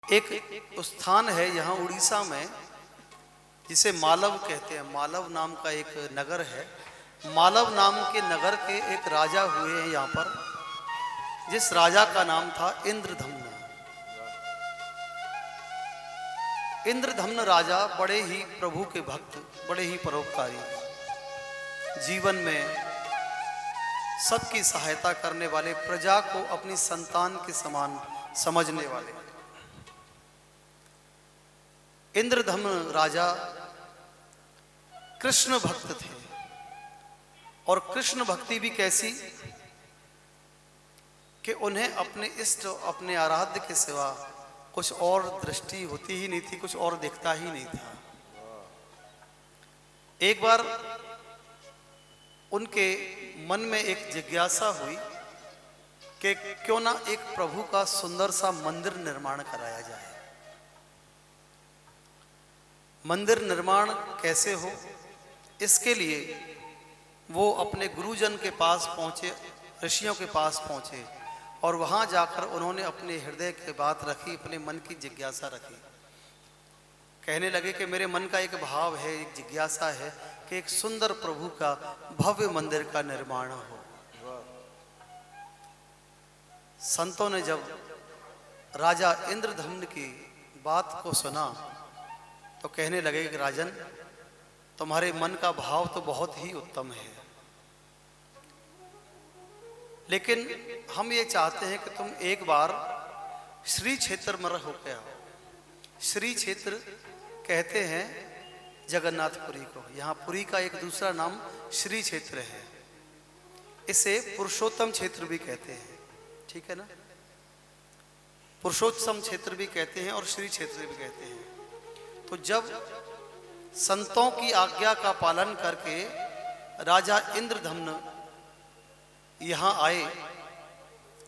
एक स्थान है यहाँ उड़ीसा में जिसे मालव कहते हैं। मालव नाम का एक नगर है। मालव नाम के नगर के एक राजा हुए हैं यहाँ पर, जिस राजा का नाम था इंद्रधम्न। इंद्रधम्न राजा बड़े ही प्रभु के भक्त, बड़े ही परोपकारी, जीवन में सबकी सहायता करने वाले, प्रजा को अपनी संतान के समान समझने वाले। इंद्रधम्न राजा कृष्ण भक्त थे, और कृष्ण भक्ति भी कैसी कि उन्हें अपने इष्ट, अपने आराध्य के सिवा कुछ और दृष्टि होती ही नहीं थी, कुछ और दिखता ही नहीं था। एक बार उनके मन में एक जिज्ञासा हुई कि क्यों ना एक प्रभु का सुंदर सा मंदिर निर्माण कराया जाए। मंदिर निर्माण कैसे हो, इसके लिए वो अपने गुरुजन के पास पहुंचे, ऋषियों के पास पहुंचे, और वहां जाकर उन्होंने अपने हृदय की बात रखी, अपने मन की जिज्ञासा रखी। कहने लगे कि मेरे मन का एक भाव है, एक जिज्ञासा है कि एक सुंदर प्रभु का भव्य मंदिर का निर्माण हो। संतों ने जब राजा इंद्रधम्न की बात को सुना तो कहने लगे कि राजन, तुम्हारे मन का भाव तो बहुत ही उत्तम है, लेकिन हम ये चाहते हैं कि तुम एक बार श्री क्षेत्र में होकर आओ। श्री क्षेत्र कहते हैं जगन्नाथपुरी को। यहाँ पुरी का एक दूसरा नाम श्री क्षेत्र है। इसे पुरुषोत्तम क्षेत्र भी कहते हैं, ठीक है ना। पुरुषोत्तम क्षेत्र भी कहते हैं और श्री क्षेत्र भी कहते हैं। तो जब संतों की आज्ञा का पालन करके राजा इंद्रधम्न यहाँ आए,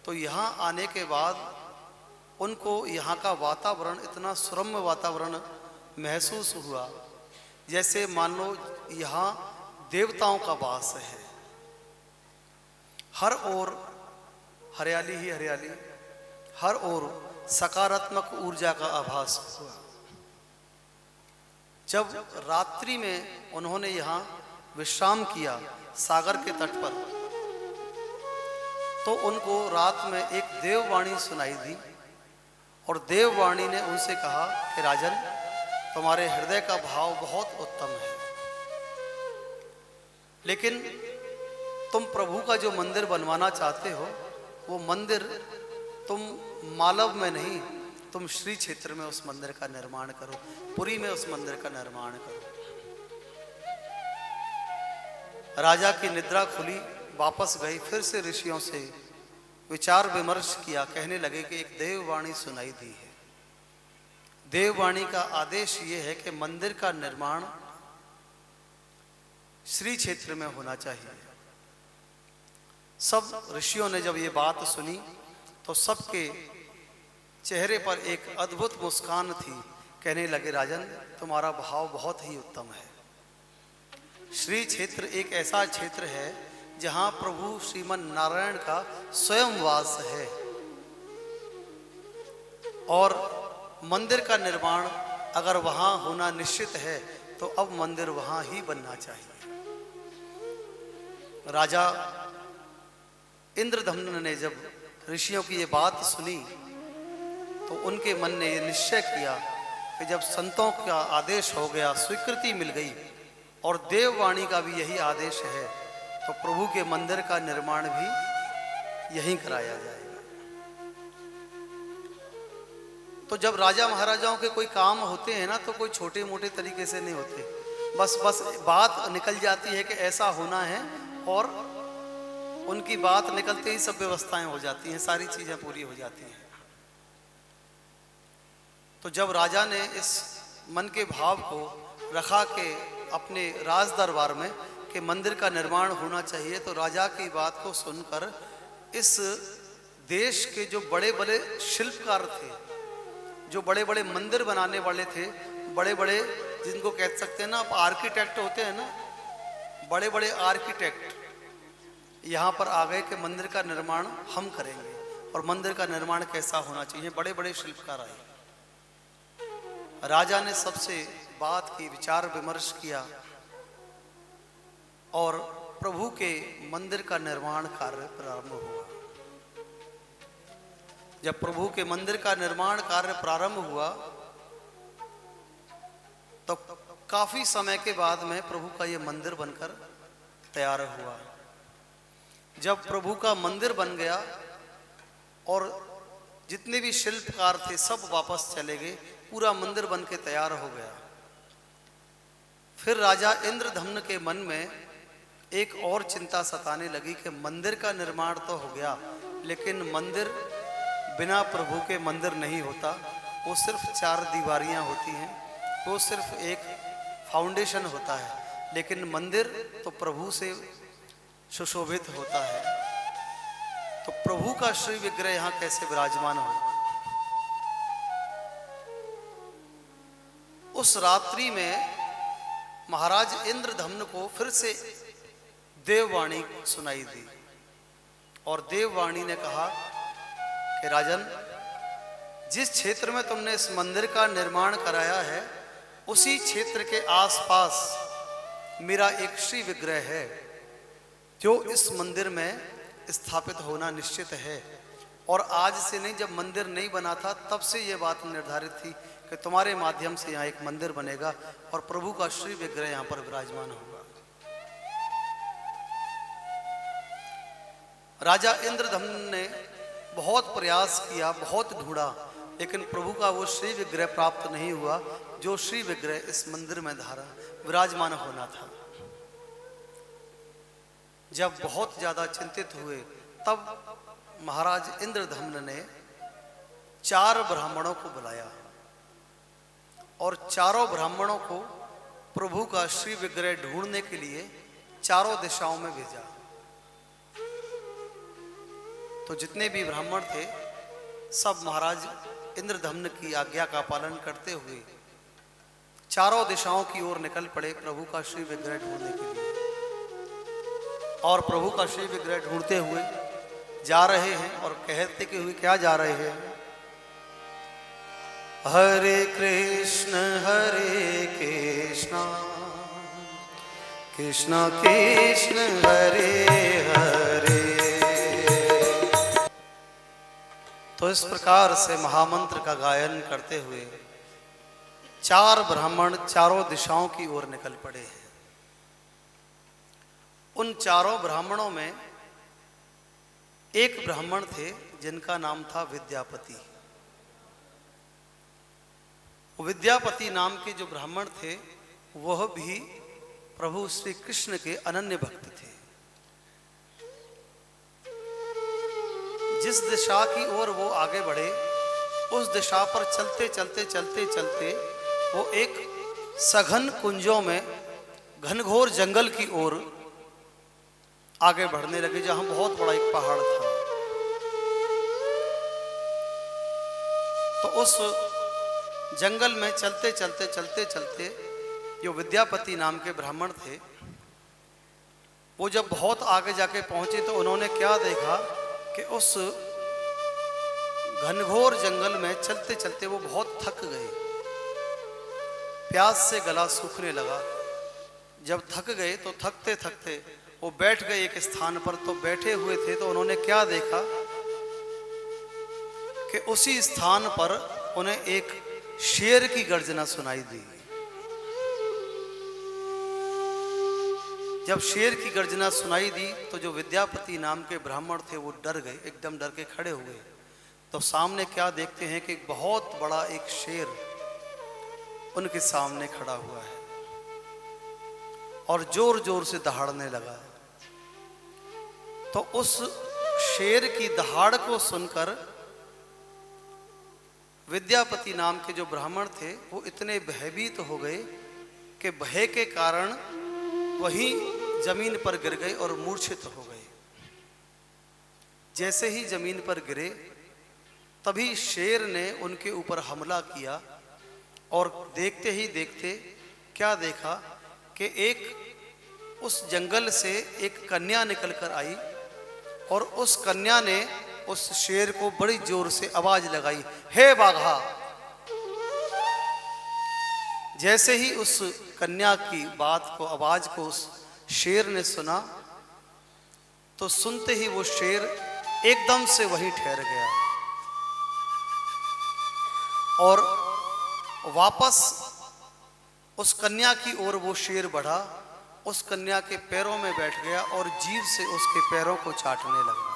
तो यहाँ आने के बाद उनको यहाँ का वातावरण इतना सुरम्य वातावरण महसूस हुआ, जैसे मान लो यहाँ देवताओं का वास है। हर ओर हरियाली ही हरियाली, हर ओर सकारात्मक ऊर्जा का आभास हुआ। जब रात्रि में उन्होंने यहाँ विश्राम किया सागर के तट पर, तो उनको रात में एक देववाणी सुनाई दी, और देववाणी ने उनसे कहा कि राजन, तुम्हारे हृदय का भाव बहुत उत्तम है, लेकिन तुम प्रभु का जो मंदिर बनवाना चाहते हो, वो मंदिर तुम मालव में नहीं, तुम श्री क्षेत्र में उस मंदिर का निर्माण करो, पुरी में उस मंदिर का निर्माण करो। राजा की निद्रा खुली, वापस गई, फिर से ऋषियों से विचार विमर्श किया। कहने लगे कि एक देववाणी सुनाई दी है। देववाणी का आदेश ये है कि मंदिर का निर्माण श्री क्षेत्र में होना चाहिए। सब ऋषियों ने जब ये बात सुनी तो सबके चेहरे पर एक अद्भुत मुस्कान थी। कहने लगे राजन, तुम्हारा भाव बहुत ही उत्तम है। श्री क्षेत्र एक ऐसा क्षेत्र है जहां प्रभु श्रीमन नारायण का स्वयं वास है, और मंदिर का निर्माण अगर वहां होना निश्चित है तो अब मंदिर वहां ही बनना चाहिए। राजा इंद्रधम्न ने जब ऋषियों की ये बात सुनी तो उनके मन ने ये निश्चय किया कि जब संतों का आदेश हो गया, स्वीकृति मिल गई, और देववाणी का भी यही आदेश है, तो प्रभु के मंदिर का निर्माण भी यहीं कराया जाएगा। तो जब राजा महाराजाओं के कोई काम होते हैं ना, तो कोई छोटे मोटे तरीके से नहीं होते। बस बात निकल जाती है कि ऐसा होना है, और उनकी बात निकलते ही सब व्यवस्थाएं हो जाती हैं, सारी चीजें पूरी हो जाती हैं। तो जब राजा ने इस मन के भाव को रखा के अपने राज दरबार में कि मंदिर का निर्माण होना चाहिए, तो राजा की बात को सुनकर इस देश के जो बड़े बड़े शिल्पकार थे, जो बड़े बड़े मंदिर बनाने वाले थे, बड़े बड़े जिनको कह सकते हैं ना, आप आर्किटेक्ट होते हैं ना, बड़े बड़े आर्किटेक्ट यहाँ पर आ गए कि मंदिर का निर्माण हम करेंगे, और मंदिर का निर्माण कैसा होना चाहिए। बड़े बड़े शिल्पकार आए। राजा ने सबसे बात की, विचार विमर्श किया और प्रभु के मंदिर का निर्माण कार्य प्रारंभ हुआ। जब प्रभु के मंदिर का निर्माण कार्य प्रारंभ हुआ तो काफी समय के बाद में प्रभु का यह मंदिर बनकर तैयार हुआ। जब प्रभु का मंदिर बन गया और जितने भी शिल्पकार थे सब वापस चले गए, पूरा मंदिर बन के तैयार हो गया। फिर राजा इंद्रधम्न के मन में एक और चिंता सताने लगी कि मंदिर का निर्माण तो हो गया, लेकिन मंदिर बिना प्रभु के मंदिर नहीं होता। वो सिर्फ 4 दीवारियां होती हैं, वो सिर्फ एक फाउंडेशन होता है, लेकिन मंदिर तो प्रभु से सुशोभित होता है। तो प्रभु का श्री विग्रह यहाँ कैसे विराजमान हो। उस रात्रि में महाराज इंद्रधम्न को फिर से देववाणी सुनाई दी और देववाणी ने कहा कि राजन, जिस क्षेत्र में तुमने इस मंदिर का निर्माण कराया है उसी क्षेत्र के आसपास मेरा एक श्री विग्रह है जो इस मंदिर में स्थापित होना निश्चित है। और आज से नहीं, जब मंदिर नहीं बना था तब से ये बात निर्धारित थी कि तुम्हारे माध्यम से यहाँ एक मंदिर बनेगा और प्रभु का श्री विग्रह यहाँ पर विराजमान होगा। राजा इंद्रधम्न ने बहुत प्रयास किया, बहुत ढूंढा, लेकिन प्रभु का वो श्री विग्रह प्राप्त नहीं हुआ जो श्री विग्रह इस मंदिर में विराजमान होना था। जब बहुत ज्यादा चिंतित हुए तब महाराज इंद्रधम्न ने 4 ब्राह्मणों को बुलाया और चारों ब्राह्मणों को प्रभु का श्री विग्रह ढूंढने के लिए चारों दिशाओं में भेजा। तो जितने भी ब्राह्मण थे सब महाराज इंद्रधम्न की आज्ञा का पालन करते हुए चारों दिशाओं की ओर निकल पड़े प्रभु का श्री विग्रह ढूंढने के लिए। और प्रभु का श्री विग्रह ढूंढते हुए जा रहे हैं और कहते कि हुए क्या जा रहे हैं, हरे कृष्ण कृष्ण कृष्ण हरे हरे। तो इस प्रकार से महामंत्र का गायन करते हुए 4 ब्राह्मण चारों दिशाओं की ओर निकल पड़े हैं। उन चारों ब्राह्मणों में एक ब्राह्मण थे जिनका नाम था विद्यापति। विद्यापति नाम के जो ब्राह्मण थे वह भी प्रभु श्री कृष्ण के अनन्य भक्त थे। जिस दिशा की ओर वो आगे बढ़े उस दिशा पर चलते चलते चलते चलते वो एक सघन कुंजों में घनघोर जंगल की ओर आगे बढ़ने लगे, जहां बहुत बड़ा एक पहाड़ था। तो उस जंगल में चलते चलते चलते चलते जो विद्यापति नाम के ब्राह्मण थे वो जब बहुत आगे जाके पहुंचे तो उन्होंने क्या देखा कि उस घनघोर जंगल में चलते चलते वो बहुत थक गए, प्यास से गला सूखने लगा। जब थक गए तो थकते थकते वो बैठ गए एक स्थान पर। तो बैठे हुए थे तो उन्होंने क्या देखा कि उसी स्थान पर उन्हें एक शेर की गर्जना सुनाई दी। जब शेर की गर्जना सुनाई दी तो जो विद्यापति नाम के ब्राह्मण थे वो डर गए, एकदम डर के खड़े हुए। तो सामने क्या देखते हैं कि बहुत बड़ा एक शेर उनके सामने खड़ा हुआ है और जोर जोर से दहाड़ने लगा। तो उस शेर की दहाड़ को सुनकर विद्यापति नाम के जो ब्राह्मण थे वो इतने भयभीत हो गए कि भय के कारण वहीं जमीन पर गिर गए और मूर्छित हो गए। जैसे ही जमीन पर गिरे तभी शेर ने उनके ऊपर हमला किया और देखते ही देखते क्या देखा कि एक उस जंगल से एक कन्या निकल कर आई और उस कन्या ने उस शेर को बड़ी जोर से आवाज लगाई, हे बाघा। जैसे ही उस कन्या की बात को, आवाज को उस शेर ने सुना, तो सुनते ही वो शेर एकदम से वहीं ठहर गया और वापस उस कन्या की ओर वो शेर बढ़ा, उस कन्या के पैरों में बैठ गया और जीभ से उसके पैरों को चाटने लगा।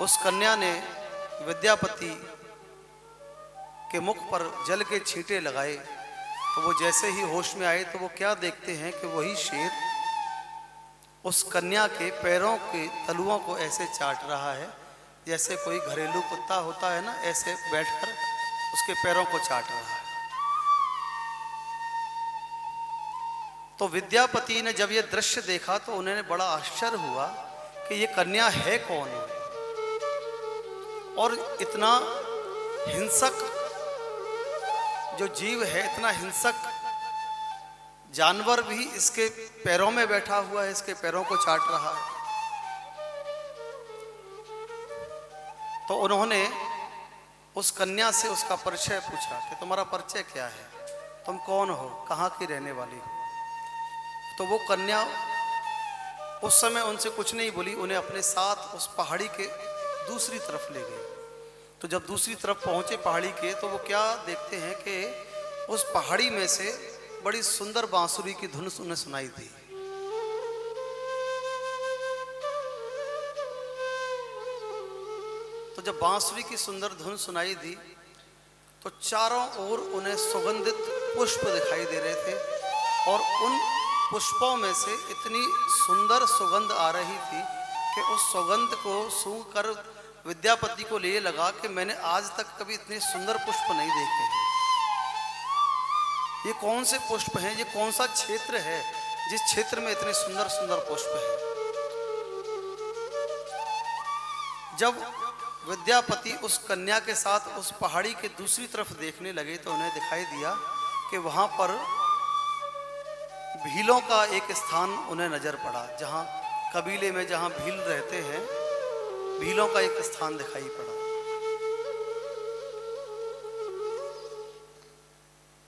उस कन्या ने विद्यापति के मुख पर जल के छींटे लगाए, तो वो जैसे ही होश में आए तो वो क्या देखते हैं कि वही शेर उस कन्या के पैरों के तलुओं को ऐसे चाट रहा है जैसे कोई घरेलू कुत्ता होता है ना, ऐसे बैठकर उसके पैरों को चाट रहा है। तो विद्यापति ने जब ये दृश्य देखा तो उन्हें बड़ा आश्चर्य हुआ कि ये कन्या है कौन, और इतना हिंसक जो जीव है, इतना हिंसक जानवर भी इसके पैरों में बैठा हुआ है, इसके पैरों को चाट रहा है। तो उन्होंने उस कन्या से उसका परिचय पूछा कि तुम्हारा परिचय क्या है, तुम कौन हो, कहाँ की रहने वाली हो। तो वो कन्या उस समय उनसे कुछ नहीं बोली, उन्हें अपने साथ उस पहाड़ी के दूसरी तरफ ले गए। तो जब दूसरी तरफ पहुंचे पहाड़ी के, तो वो क्या देखते हैं कि उस पहाड़ी में से बड़ी सुंदर बांसुरी की धुन उन्हें सुनाई दी। तो जब बांसुरी की सुंदर धुन सुनाई दी तो चारों ओर उन्हें सुगंधित पुष्प दिखाई दे रहे थे और उन पुष्पों में से इतनी सुंदर सुगंध आ रही थी कि उस सुगंध को सूंघ कर विद्यापति को लिए लगा कि मैंने आज तक कभी इतने सुंदर पुष्प नहीं देखे हैं। ये कौन से पुष्प हैं, ये कौन सा क्षेत्र है जिस क्षेत्र में इतने सुंदर सुंदर पुष्प हैं। जब विद्यापति उस कन्या के साथ उस पहाड़ी के दूसरी तरफ देखने लगे तो उन्हें दिखाई दिया कि वहां पर भीलों का एक स्थान उन्हें नजर पड़ा, जहां कबीले में जहां भील रहते हैं, भीलों का एक स्थान दिखाई पड़ा।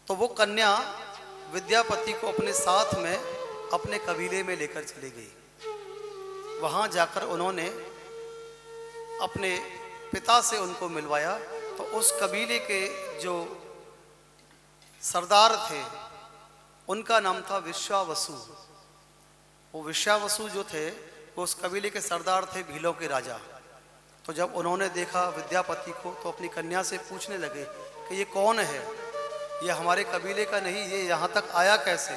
तो वो कन्या विद्यापति को अपने साथ में अपने कबीले में लेकर चली गई। वहां जाकर उन्होंने अपने पिता से उनको मिलवाया। तो उस कबीले के जो सरदार थे उनका नाम था विश्वावसु। वो विश्वावसु जो थे वो उस कबीले के सरदार थे, भीलों के राजा। तो जब उन्होंने देखा विद्यापति को तो अपनी कन्या से पूछने लगे कि ये कौन है, ये हमारे कबीले का नहीं, ये यहाँ तक आया कैसे।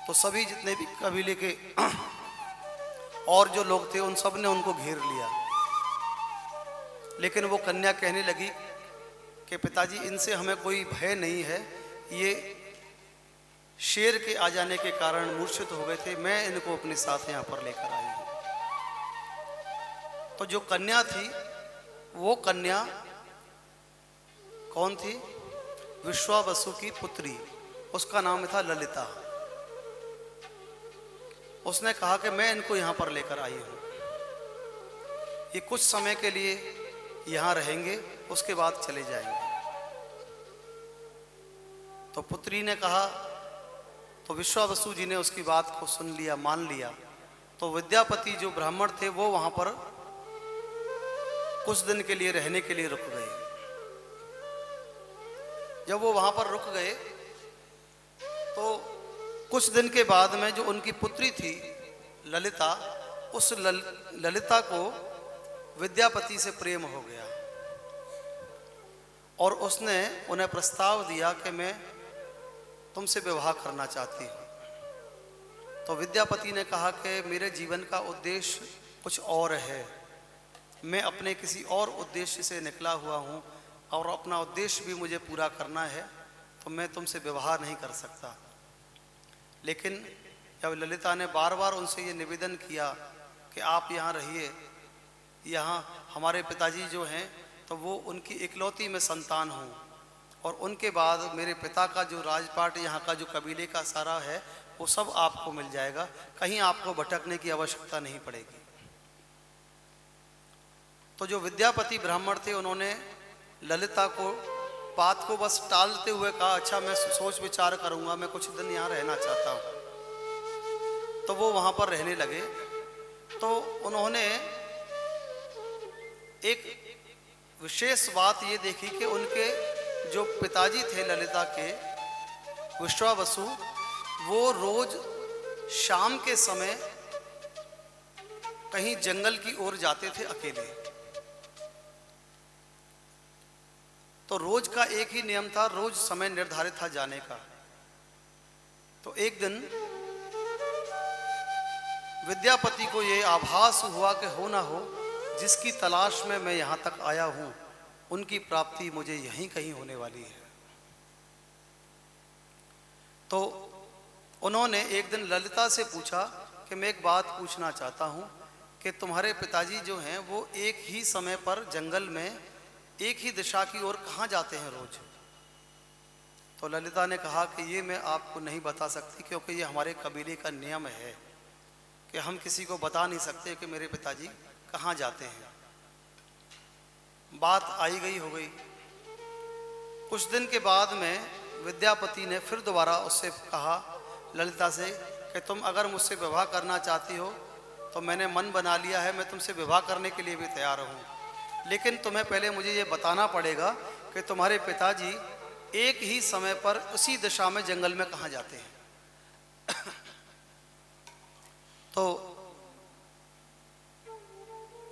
तो सभी जितने भी कबीले के और जो लोग थे उन सब ने उनको घेर लिया। लेकिन वो कन्या कहने लगी कि पिताजी इनसे हमें कोई भय नहीं है, ये शेर के आ जाने के कारण मूर्छित हो गए थे, मैं इनको अपने साथ यहाँ पर लेकर आई हूँ। तो जो कन्या थी वो कन्या कौन थी? विश्वावसु की पुत्री, उसका नाम था ललिता। उसने कहा कि मैं इनको यहाँ पर लेकर आई हूँ, ये कुछ समय के लिए यहाँ रहेंगे, उसके बाद चले जाएंगे। तो पुत्री ने कहा, तो विश्वावसु जी ने उसकी बात को सुन लिया, मान लिया। तो विद्यापति जो ब्राह्मण थे वो वहां पर कुछ दिन के लिए रहने के लिए रुक गए। जब वो वहां पर रुक गए तो कुछ दिन के बाद में जो उनकी पुत्री थी ललिता, उस ललिता को विद्यापति से प्रेम हो गया और उसने उन्हें प्रस्ताव दिया कि मैं तुमसे विवाह करना चाहती हूँ। तो विद्यापति ने कहा कि मेरे जीवन का उद्देश्य कुछ और है, मैं अपने किसी और उद्देश्य से निकला हुआ हूँ और अपना उद्देश्य भी मुझे पूरा करना है, तो मैं तुमसे विवाह नहीं कर सकता। लेकिन जब ललिता ने बार बार उनसे ये निवेदन किया कि आप यहाँ रहिए, यहाँ हमारे पिताजी जो हैं तो वो उनकी इकलौती में संतान हूँ और उनके बाद मेरे पिता का जो राजपाट, यहाँ का जो कबीले का सारा है वो सब आपको मिल जाएगा, कहीं आपको भटकने की आवश्यकता नहीं पड़ेगी। तो जो विद्यापति ब्राह्मण थे उन्होंने ललिता को बात को बस टालते हुए कहा, अच्छा मैं सोच विचार करूंगा, मैं कुछ दिन यहाँ रहना चाहता हूँ। तो वो वहाँ पर रहने लगे। तो उन्होंने एक विशेष बात ये देखी कि उनके जो पिताजी थे ललिता के, विश्वावसु, वो रोज शाम के समय कहीं जंगल की ओर जाते थे अकेले। तो रोज का एक ही नियम था, रोज समय निर्धारित था जाने का। तो एक दिन विद्यापति को ये आभास हुआ कि हो ना हो जिसकी तलाश में मैं यहाँ तक आया हूँ, उनकी प्राप्ति मुझे यहीं कहीं होने वाली है। तो उन्होंने एक दिन ललिता से पूछा कि मैं एक बात पूछना चाहता हूँ कि तुम्हारे पिताजी जो हैं वो एक ही समय पर जंगल में एक ही दिशा की ओर कहाँ जाते हैं रोज? तो ललिता ने कहा कि ये मैं आपको नहीं बता सकती, क्योंकि ये हमारे कबीले का नियम है कि हम किसी को बता नहीं सकते कि मेरे पिताजी कहाँ जाते हैं। बात आई गई हो गई। कुछ दिन के बाद में विद्यापति ने फिर दोबारा उससे कहा, ललिता से, कि तुम अगर मुझसे विवाह करना चाहती हो तो मैंने मन बना लिया है, मैं तुमसे विवाह करने के लिए भी तैयार हूँ, लेकिन तुम्हें पहले मुझे ये बताना पड़ेगा कि तुम्हारे पिताजी एक ही समय पर उसी दिशा में जंगल में कहाँ जाते हैं। तो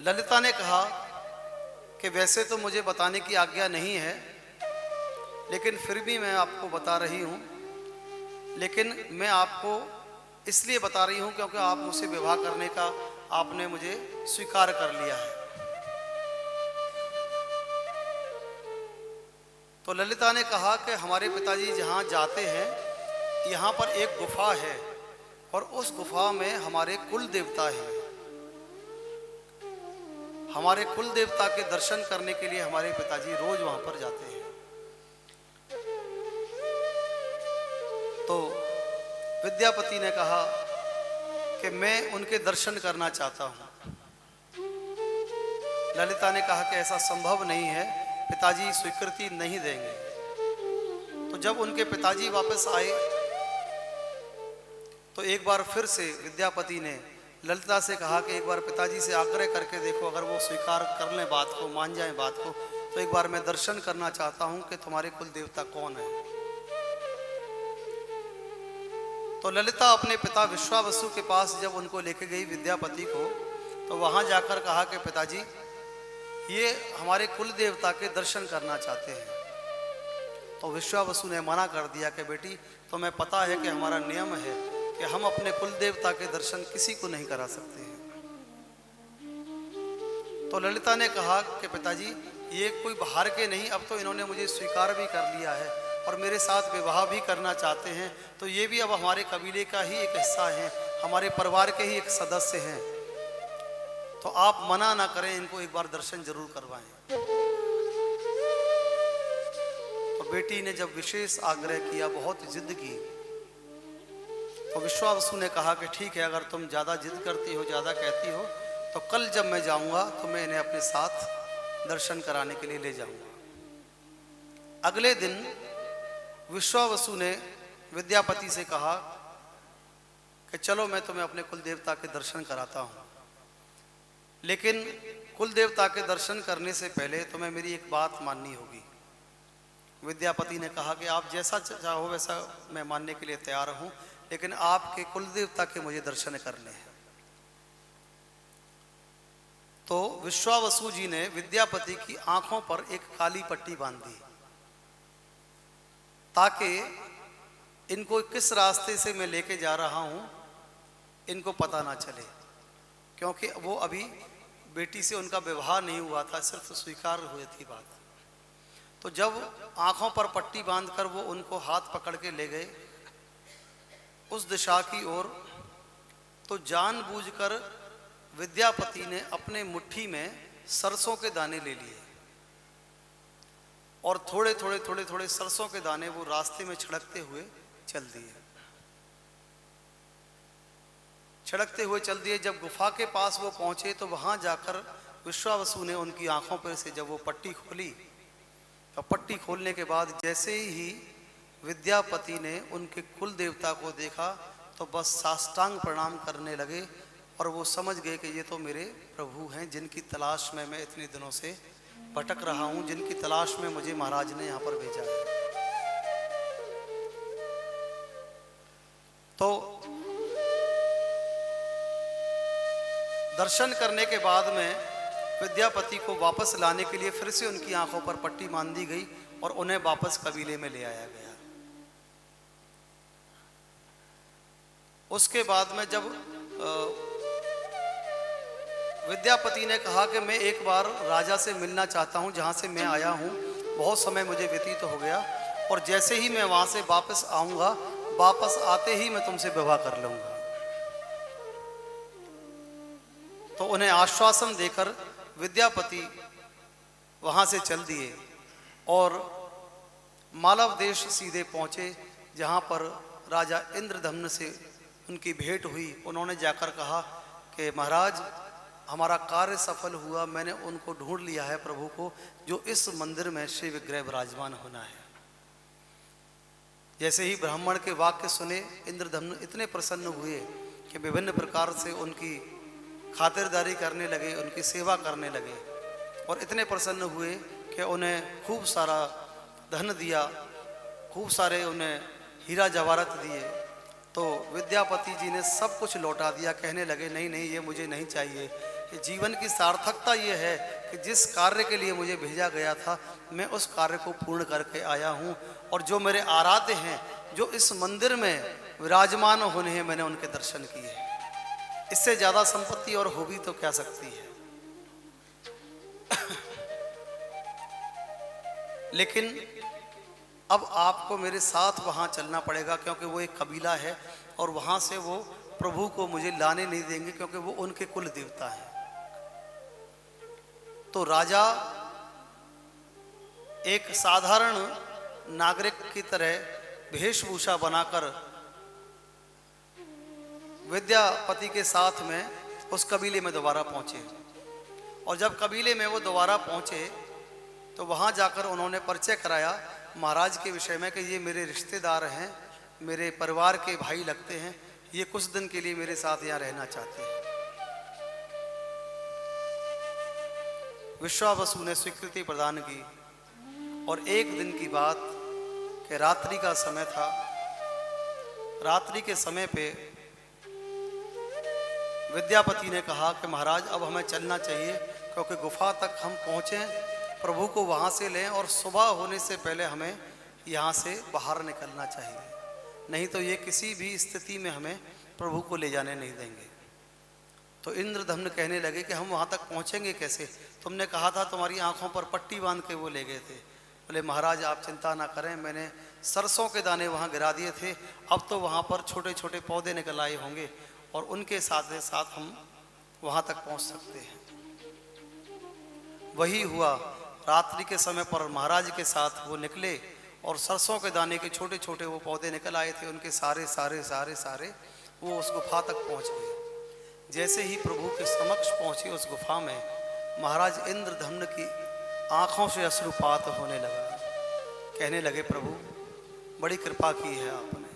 ललिता ने कहा कि वैसे तो मुझे बताने की आज्ञा नहीं है, लेकिन फिर भी मैं आपको बता रही हूँ। लेकिन मैं आपको इसलिए बता रही हूँ क्योंकि आप मुझसे विवाह करने का आपने मुझे स्वीकार कर लिया है। तो ललिता ने कहा कि हमारे पिताजी जहाँ जाते हैं, यहाँ पर एक गुफा है और उस गुफा में हमारे कुल देवता हैं। हमारे कुल देवता के दर्शन करने के लिए हमारे पिताजी रोज वहाँ पर जाते हैं। तो विद्यापति ने कहा कि मैं उनके दर्शन करना चाहता हूँ। ललिता ने कहा कि ऐसा संभव नहीं है, पिताजी स्वीकृति नहीं देंगे। तो जब उनके पिताजी वापस आए तो एक बार फिर से विद्यापति ने ललिता से कहा कि एक बार पिताजी से आग्रह करके देखो, अगर वो स्वीकार कर लें बात को, मान जाएं बात को, तो एक बार मैं दर्शन करना चाहता हूं कि तुम्हारे कुल देवता कौन है। तो ललिता अपने पिता विश्वावसु के पास जब उनको लेके गई विद्यापति को, तो वहां जाकर कहा कि पिताजी ये हमारे कुल देवता के दर्शन करना चाहते हैं। तो विश्वावसु ने मना कर दिया कि बेटी, तुम्हें पता है कि हमारा नियम है कि हम अपने कुल देवता के दर्शन किसी को नहीं करा सकते हैं। तो ललिता ने कहा कि पिताजी ये कोई बाहर के नहीं, अब तो इन्होंने मुझे स्वीकार भी कर लिया है और मेरे साथ विवाह भी करना चाहते हैं, तो ये भी अब हमारे कबीले का ही एक हिस्सा है, हमारे परिवार के ही एक सदस्य हैं। तो आप मना ना करें, इनको एक बार दर्शन जरूर करवाएं। तो बेटी ने जब विशेष आग्रह किया, बहुत जिद की, तो विश्वावसु ने कहा कि ठीक है, अगर तुम ज़्यादा जिद करती हो, ज़्यादा कहती हो, तो कल जब मैं जाऊंगा तो मैं इन्हें अपने साथ दर्शन कराने के लिए ले जाऊंगा। अगले दिन विश्वावसु ने विद्यापति से कहा कि चलो मैं तुम्हें अपने कुल देवता के दर्शन कराता हूँ, लेकिन कुल देवता के दर्शन करने से पहले तुम्हें मेरी एक बात माननी होगी। विद्यापति ने कहा कि आप जैसा चाहो वैसा मैं मानने के लिए तैयार हूँ, लेकिन आपके कुल देवता के मुझे दर्शन करने हैं। तो विश्वावसु जी ने विद्यापति की आंखों पर एक काली पट्टी बांध दी ताकि इनको किस रास्ते से मैं लेके जा रहा हूं इनको पता ना चले, क्योंकि वो अभी बेटी से उनका विवाह नहीं हुआ था, सिर्फ स्वीकार हुई थी बात। तो जब आंखों पर पट्टी बांधकर वो उनको हाथ पकड़ के ले गए उस दिशा की ओर, तो जानबूझकर विद्यापति ने अपने मुट्ठी में सरसों के दाने ले लिए और थोड़े थोड़े सरसों के दाने वो रास्ते में छिड़कते हुए चल दिए। छिड़कते हुए चल दिए। जब गुफा के पास वो पहुंचे तो वहां जाकर विश्वावसु ने उनकी आंखों पर से जब वो पट्टी खोली और पट्टी खोलने के बाद जैसे ही विद्यापति ने उनके कुल देवता को देखा तो बस साष्टांग प्रणाम करने लगे और वो समझ गए कि ये तो मेरे प्रभु हैं, जिनकी तलाश में मैं इतने दिनों से भटक रहा हूँ, जिनकी तलाश में मुझे महाराज ने यहाँ पर भेजा है। तो दर्शन करने के बाद में विद्यापति को वापस लाने के लिए फिर से उनकी आंखों पर पट्टी बांध दी गई और उन्हें वापस कबीले में ले आया गया। उसके बाद में जब विद्यापति ने कहा कि मैं एक बार राजा से मिलना चाहता हूं, जहां से मैं आया हूं, बहुत समय मुझे व्यतीत हो गया और जैसे ही मैं वहां से वापस आऊंगा, वापस आते ही मैं तुमसे विवाह कर लूंगा। तो उन्हें आश्वासन देकर विद्यापति वहां से चल दिए और मालव देश सीधे पहुंचे, जहां पर राजा इंद्रदम्न से उनकी भेंट हुई। उन्होंने जाकर कहा कि महाराज, हमारा कार्य सफल हुआ, मैंने उनको ढूंढ लिया है, प्रभु को, जो इस मंदिर में श्री विग्रह विराजमान होना है। जैसे ही ब्राह्मण के वाक्य सुने, इंद्रदम्न इतने प्रसन्न हुए कि विभिन्न प्रकार से उनकी खातिरदारी करने लगे, उनकी सेवा करने लगे और इतने प्रसन्न हुए कि उन्हें खूब सारा धन दिया, खूब सारे उन्हें हीरा जवाहरात दिए। तो विद्यापति जी ने सब कुछ लौटा दिया, कहने लगे नहीं नहीं, ये मुझे नहीं चाहिए। ये जीवन की सार्थकता ये है कि जिस कार्य के लिए मुझे भेजा गया था, मैं उस कार्य को पूर्ण करके आया हूँ और जो मेरे आराध्य हैं, जो इस मंदिर में विराजमान होने हैं, मैंने उनके दर्शन किए। इससे ज़्यादा संपत्ति और हो भी तो क्या सकती है। लेकिन अब आपको मेरे साथ वहाँ चलना पड़ेगा, क्योंकि वो एक कबीला है और वहाँ से वो प्रभु को मुझे लाने नहीं देंगे, क्योंकि वो उनके कुल देवता हैं। तो राजा एक साधारण नागरिक की तरह वेशभूषा बनाकर विद्यापति के साथ में उस कबीले में दोबारा पहुंचे और जब कबीले में वो दोबारा पहुंचे तो वहां जाकर उन्होंने परिचय कराया महाराज के विषय में कि ये मेरे रिश्तेदार हैं, मेरे परिवार के भाई लगते हैं, ये कुछ दिन के लिए मेरे साथ यहाँ रहना चाहते हैं। विश्वावसु ने स्वीकृति प्रदान की और एक दिन की बात कि रात्रि का समय था। रात्रि के समय पे विद्यापति ने कहा कि महाराज, अब हमें चलना चाहिए, क्योंकि गुफा तक हम पहुँचें, प्रभु को वहाँ से लें और सुबह होने से पहले हमें यहाँ से बाहर निकलना चाहिए, नहीं तो ये किसी भी स्थिति में हमें प्रभु को ले जाने नहीं देंगे। तो इंद्रदम्न कहने लगे कि हम वहाँ तक पहुँचेंगे कैसे? तुमने कहा था तुम्हारी आंखों पर पट्टी बांध के वो ले गए थे। बोले महाराज आप चिंता ना करें, मैंने सरसों के दाने वहाँ गिरा दिए थे, अब तो वहाँ पर छोटे छोटे पौधे निकल आए होंगे और उनके साथ साथ हम वहाँ तक पहुँच सकते हैं। वही हुआ। रात्रि के समय पर महाराज के साथ वो निकले और सरसों के दाने के छोटे छोटे वो पौधे निकल आए थे, उनके सारे सारे सारे सारे वो उस गुफा तक पहुँच गए। जैसे ही प्रभु के समक्ष पहुँचे उस गुफा में, महाराज इंद्रदम्न की आँखों से अश्रुपात होने लगा। कहने लगे प्रभु बड़ी कृपा की है आपने,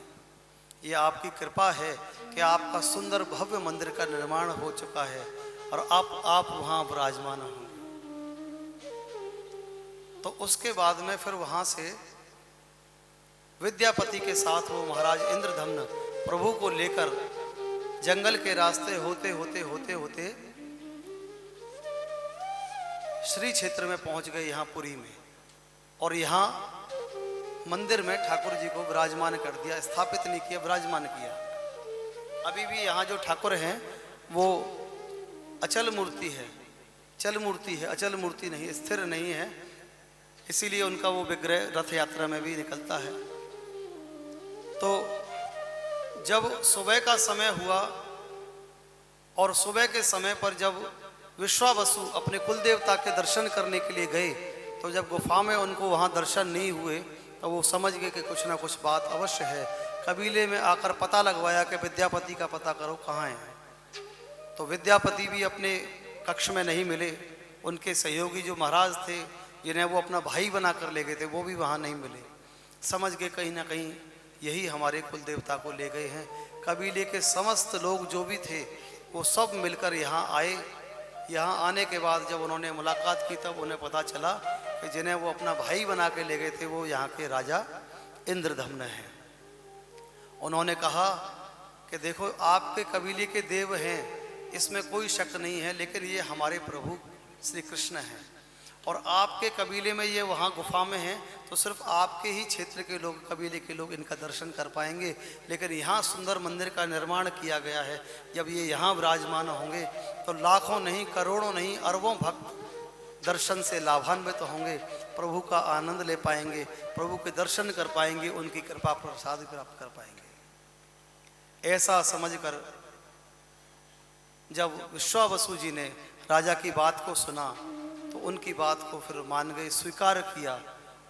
ये आपकी कृपा है कि आपका सुंदर भव्य मंदिर का निर्माण हो चुका है और आप वहाँ विराजमान होंगे। तो उसके बाद में फिर वहाँ से विद्यापति के साथ वो महाराज इंद्रदम्न प्रभु को लेकर जंगल के रास्ते होते होते होते होते श्री क्षेत्र में पहुँच गए, यहाँ पुरी में, और यहाँ मंदिर में ठाकुर जी को विराजमान कर दिया, स्थापित नहीं किया, विराजमान किया। अभी भी यहाँ जो ठाकुर हैं वो अचल मूर्ति है, चल मूर्ति है, अचल मूर्ति नहीं, स्थिर नहीं है, इसीलिए उनका वो विग्रह रथ यात्रा में भी निकलता है। तो जब सुबह का समय हुआ और सुबह के समय पर जब विश्वावसु अपने कुल देवता के दर्शन करने के लिए गए, तो जब गुफा में उनको वहाँ दर्शन नहीं हुए तो वो समझ गए कि कुछ ना कुछ बात अवश्य है। कबीले में आकर पता लगवाया कि विद्यापति का पता करो कहाँ है। तो विद्यापति भी अपने कक्ष में नहीं मिले। उनके सहयोगी जो महाराज थे जिन्हें वो अपना भाई बना कर ले गए थे वो भी वहाँ नहीं मिले। समझ गए कहीं ना कहीं यही हमारे कुल देवता को ले गए हैं। कबीले के समस्त लोग जो भी थे वो सब मिलकर यहाँ आए। यहाँ आने के बाद जब उन्होंने मुलाकात की तब उन्हें पता चला कि जिन्हें वो अपना भाई बना के ले गए थे वो यहाँ के राजा इंद्रदम्न हैं। उन्होंने कहा कि देखो आपके कबीले के देव हैं, इसमें कोई शक नहीं है, लेकिन ये हमारे प्रभु श्री कृष्ण हैं और आपके कबीले में ये वहाँ गुफा में हैं, तो सिर्फ आपके ही क्षेत्र के लोग, कबीले के लोग इनका दर्शन कर पाएंगे। लेकिन यहाँ सुंदर मंदिर का निर्माण किया गया है, जब ये यहाँ विराजमान होंगे तो लाखों नहीं, करोड़ों नहीं, अरबों भक्त दर्शन से लाभान्वित तो होंगे, प्रभु का आनंद ले पाएंगे, प्रभु के दर्शन कर पाएंगे, उनकी कृपा प्रसाद प्राप्त कर पाएंगे। ऐसा समझकर जब विश्वावसु जी ने राजा की बात को सुना तो उनकी बात को फिर मान गए, स्वीकार किया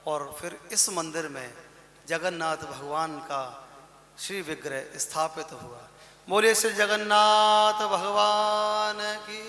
और फिर इस मंदिर में जगन्नाथ भगवान का श्री विग्रह स्थापित हुआ। बोले श्री जगन्नाथ भगवान की